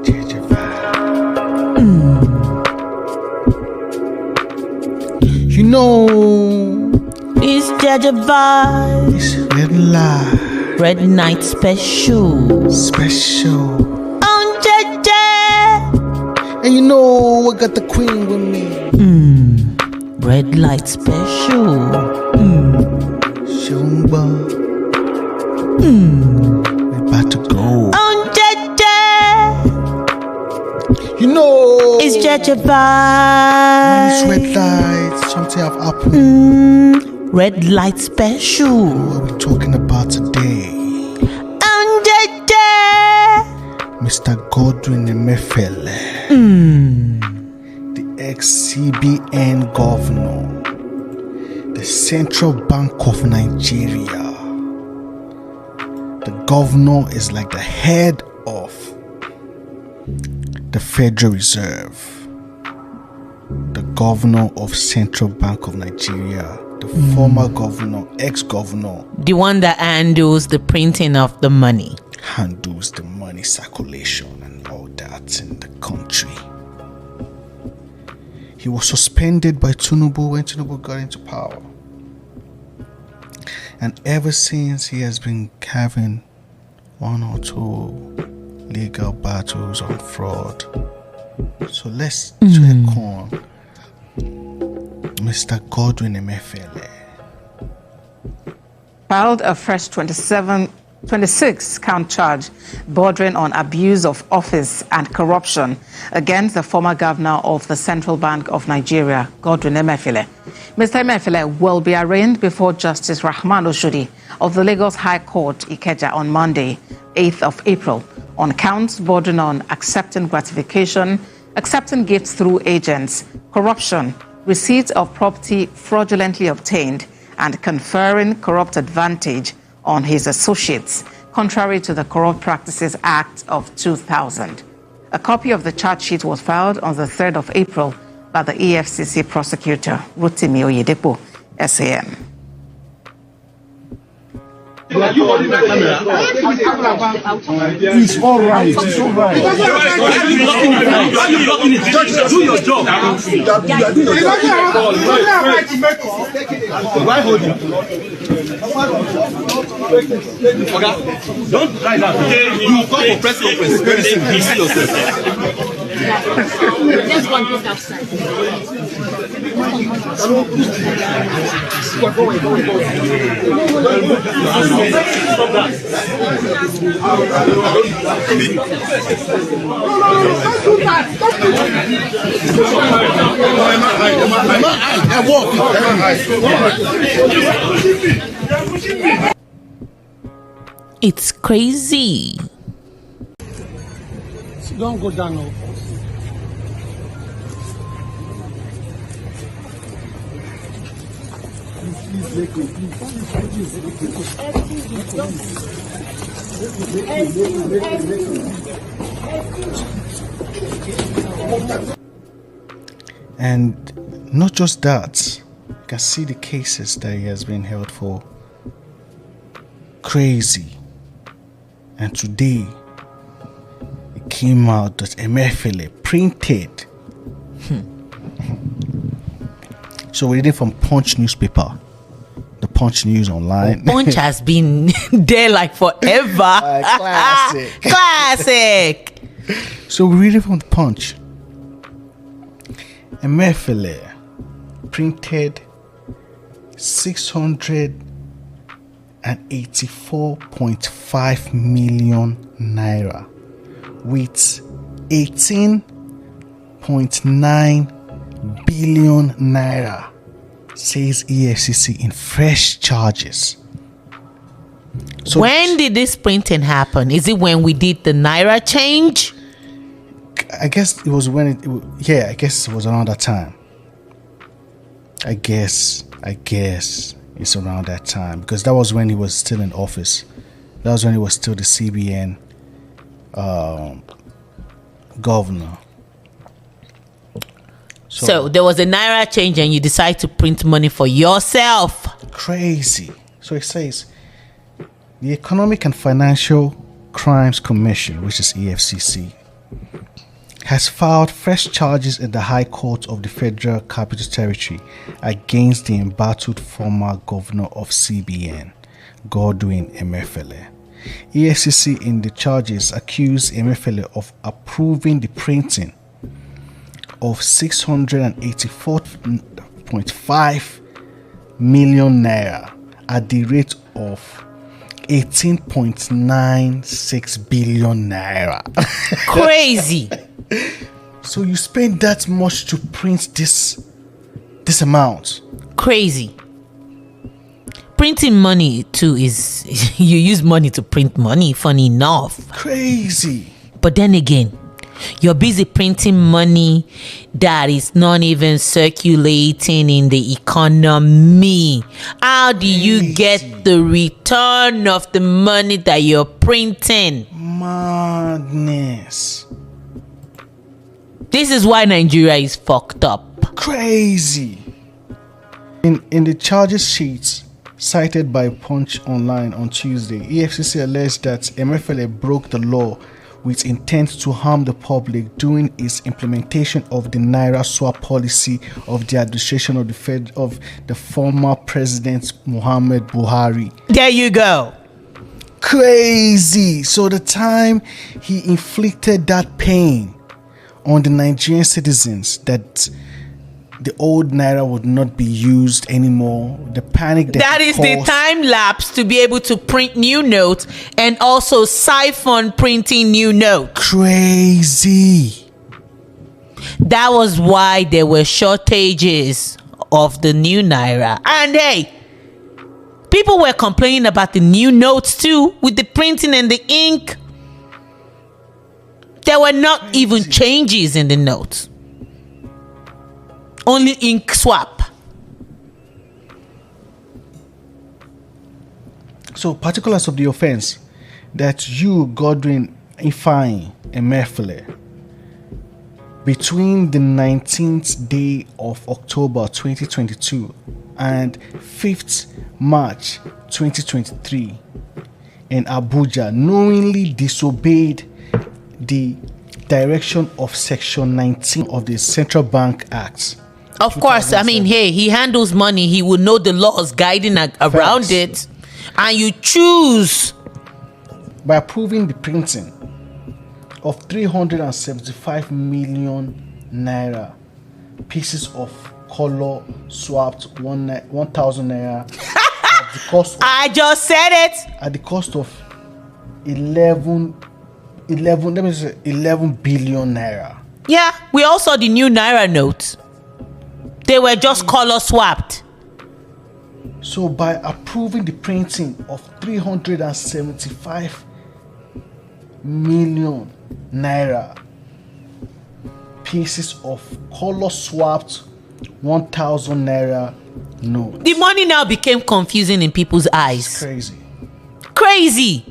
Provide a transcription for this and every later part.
JEJE Vibe. You know, It's JEJE Vibe. it's Red Light Red Night Special. Special. On JEJE. And you know, I got the queen with me. Red Light Special. Shumba. We're about to go. On JEJE. You know, It's JEJE when Vibe. it's red light, something have happened. Red Light Special. What are we talking about today? On JEJE. Mr. Godwin Emefiele, the ex-CBN governor, the Central Bank of Nigeria. The governor is like the head of the Federal Reserve, the governor of Central Bank of Nigeria, the former governor, ex-governor, The one that handles the printing of the money. handles the money circulation and all that in the country. He was suspended by Tinubu when Tinubu got into power. And ever since, he has been having one or two legal battles on fraud. So let's check on Mr. Godwin Emefiele. Filed a fresh 26 count charge bordering on abuse of office and corruption against the former governor of the Central Bank of Nigeria, Godwin Emefiele. Mr. Emefiele will be arraigned before Justice Rahman Oshodi of the Lagos High Court, Ikeja, on Monday, 8th of April, on counts bordering on accepting gratification, accepting gifts through agents, corruption, receipt of property fraudulently obtained, and conferring corrupt advantage on his associates, contrary to the Corrupt Practices Act of 2000. A copy of the charge sheet was filed on the 3rd of April by the EFCC prosecutor, Rotimi Oyedepo, SAN. It's all right. It's all right. Do your job. Why hold him? Don't try that. You come for press conference. Very soon. You see yourself. Let's go and go outside. Stop that. It's crazy. Don't go down now. And not just that, you can see the cases that he has been held for. Crazy. And today, it came out that Emefiele printed. So we're reading from Punch newspaper, the Punch News online. Punch has been there like forever. Classic. Classic. So we're reading from the Punch. Emefiele printed 684.5 million naira with 18.9 billion naira, says EFCC in fresh charges. So When did this printing happen? Is it when we did the Naira change? I guess it was when I guess it was around that time. I guess it's around that time because that was when he was still in office. That was when he was still the CBN governor. So there was a Naira change and you decide to print money for yourself. Crazy. So it says the Economic and Financial Crimes Commission, which is EFCC, has filed fresh charges in the High Court of the Federal Capital Territory against the embattled former governor of CBN, Godwin Emefiele. EFCC in the charges accused Emefiele of approving the printing of 684.5 million naira at the rate of 18.96 billion naira. Crazy. So you spend that much to print this amount. Crazy. Printing money too is you use money to print money, funny enough. Crazy. But then again, you're busy printing money that is not even circulating in the economy. How do you get the return of the money that you're printing? Madness. This is why Nigeria is fucked up. Crazy. In the charges sheets cited by Punch Online on Tuesday, EFCC alleged that Emefiele broke the law with intent to harm the public during its implementation of the Naira swap policy of the administration of the former President Muhammad Buhari. There you go. Crazy. So the time he inflicted that pain on the Nigerian citizens that the old Naira would not be used anymore, the panic that is the time lapse to be able to print new notes and also siphon printing new notes. Crazy. That was why there were shortages of the new Naira. And hey, people were complaining about the new notes too, with the printing and the ink. There were not even changes in the notes. Only ink swap. So, particulars of the offense: that you, Godwin Emefiele, between the 19th day of October 2022 and 5th March 2023 in Abuja, knowingly disobeyed the direction of Section 19 of the Central Bank Act. Of course, I mean, hey, he handles money. He would know the laws guiding around it. And you choose. By approving the printing of 375 million naira pieces of color swapped 1,000 naira at the cost of, I just said it. At the cost of 11 billion naira. Yeah, we all saw the new Naira notes. They were just color swapped. So by approving the printing of 375 million naira pieces of color swapped 1,000 naira notes, the money now became confusing in people's eyes. It's crazy. Crazy.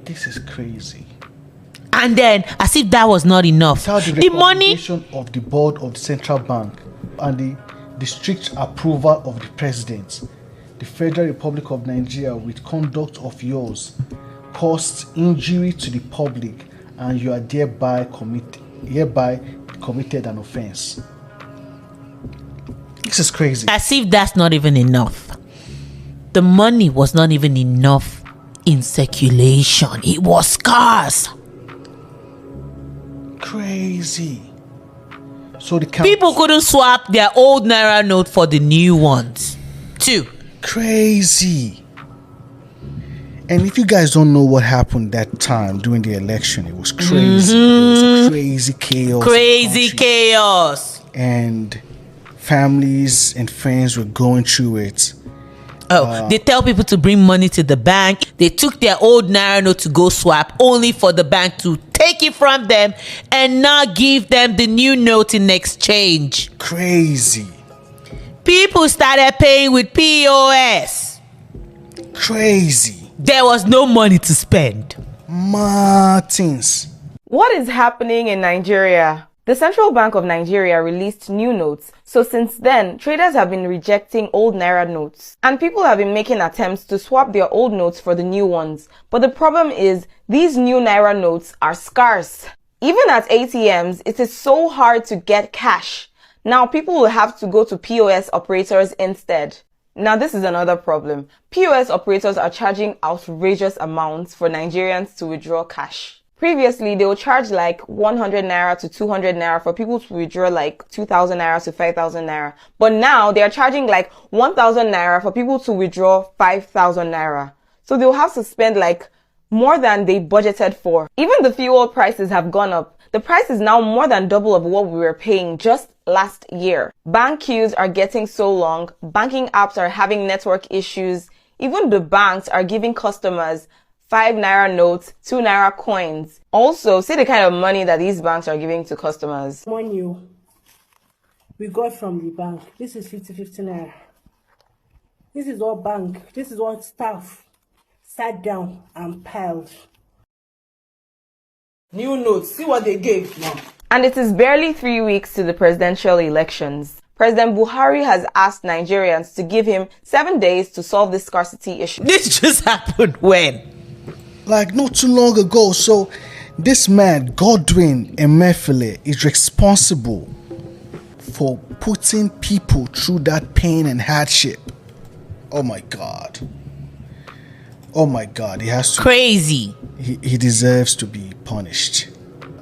This is crazy. And then, as if that was not enough, the money of the board of the central bank and the strict approval of the president, the Federal Republic of Nigeria, with conduct of yours, caused injury to the public, and you are hereby committed an offense. This is crazy. As if that's not even enough. The money was not even enough in circulation. It was scarce. Crazy. So the people couldn't swap their old Naira note for the new ones too. Crazy. And if you guys don't know what happened that time during the election, it was crazy. It was a crazy chaos. Crazy chaos. And families and friends were going through it. They tell people to bring money to the bank. They took their old Naira note to go swap, only for the bank to take it from them and not give them the new note in exchange. Crazy. People started paying with POS. Crazy. There was no money to spend. Martins. What is happening in Nigeria? The Central Bank of Nigeria released new notes, so since then, traders have been rejecting old Naira notes. And people have been making attempts to swap their old notes for the new ones. But the problem is, these new Naira notes are scarce. Even at ATMs, it is so hard to get cash. Now people will have to go to POS operators instead. Now this is another problem. POS operators are charging outrageous amounts for Nigerians to withdraw cash. Previously, they would charge like 100 naira to 200 naira for people to withdraw like 2,000 naira to 5,000 naira. But now they are charging like 1,000 naira for people to withdraw 5,000 naira. So they'll have to spend like more than they budgeted for. Even the fuel prices have gone up. The price is now more than double of what we were paying just last year. Bank queues are getting so long. Banking apps are having network issues. Even the banks are giving customers 5 naira notes, 2 naira coins. Also, see the kind of money that these banks are giving to customers. Money we got from the bank. This is 50 naira. This is what bank, this is what staff sat down and piled. New notes, see what they gave now. And it is barely 3 weeks to the presidential elections. President Buhari has asked Nigerians to give him 7 days to solve this scarcity issue. This just happened when? Like not too long ago. So this man, Godwin Emefiele, is responsible for putting people through that pain and hardship. Oh my God. Oh my God. He has to. Crazy. He deserves to be punished.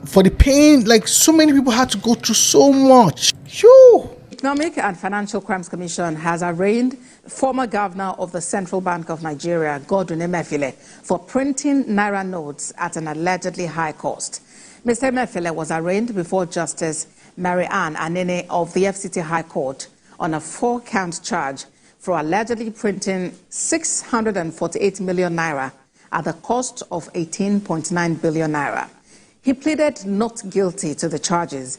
For the pain, like so many people had to go through so much. Phew. Economic and Financial Crimes Commission has arraigned former governor of the Central Bank of Nigeria, Godwin Emefiele, for printing Naira notes at an allegedly high cost. Mr. Emefiele was arraigned before Justice Mary Ann Anene of the EFCC High Court on a 4-count charge for allegedly printing 648 million naira at the cost of 18.9 billion naira. He pleaded not guilty to the charges.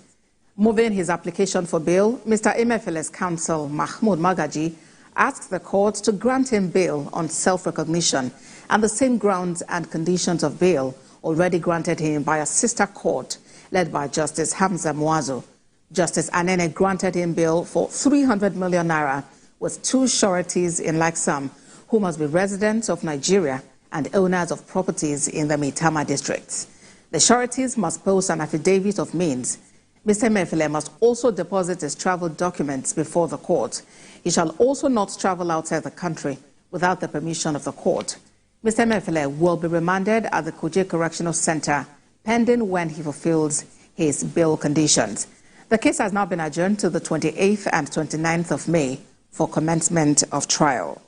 Moving his application for bail, Mr. Emefiele's counsel, Mahmoud Magaji, asked the court to grant him bail on self-recognition and the same grounds and conditions of bail already granted him by a sister court led by Justice Hamza Muazu. Justice Anene granted him bail for 300 million naira with 2 sureties in like sum who must be residents of Nigeria and owners of properties in the Maitama districts. The sureties must post an affidavit of means. Mr. Emefiele must also deposit his travel documents before the court. He shall also not travel outside the country without the permission of the court. Mr. Emefiele will be remanded at the Kuje Correctional Center pending when he fulfills his bail conditions. The case has now been adjourned to the 28th and 29th of May for commencement of trial.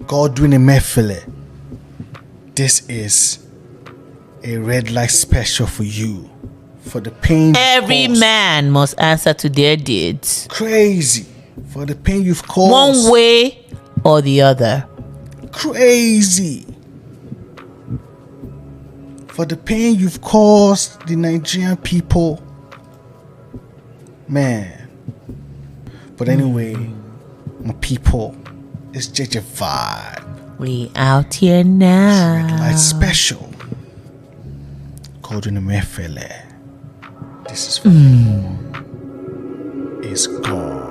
Godwin Emefiele, this is a red light special for you. For the pain. Every man must answer to their deeds. Crazy. For the pain you've caused. One way or the other. Crazy. For the pain you've caused the Nigerian people. Man. But anyway, my people, it's JEJE Vibe. We out here now. Red light special. Godwin Emefiele. This is for you. It's gone.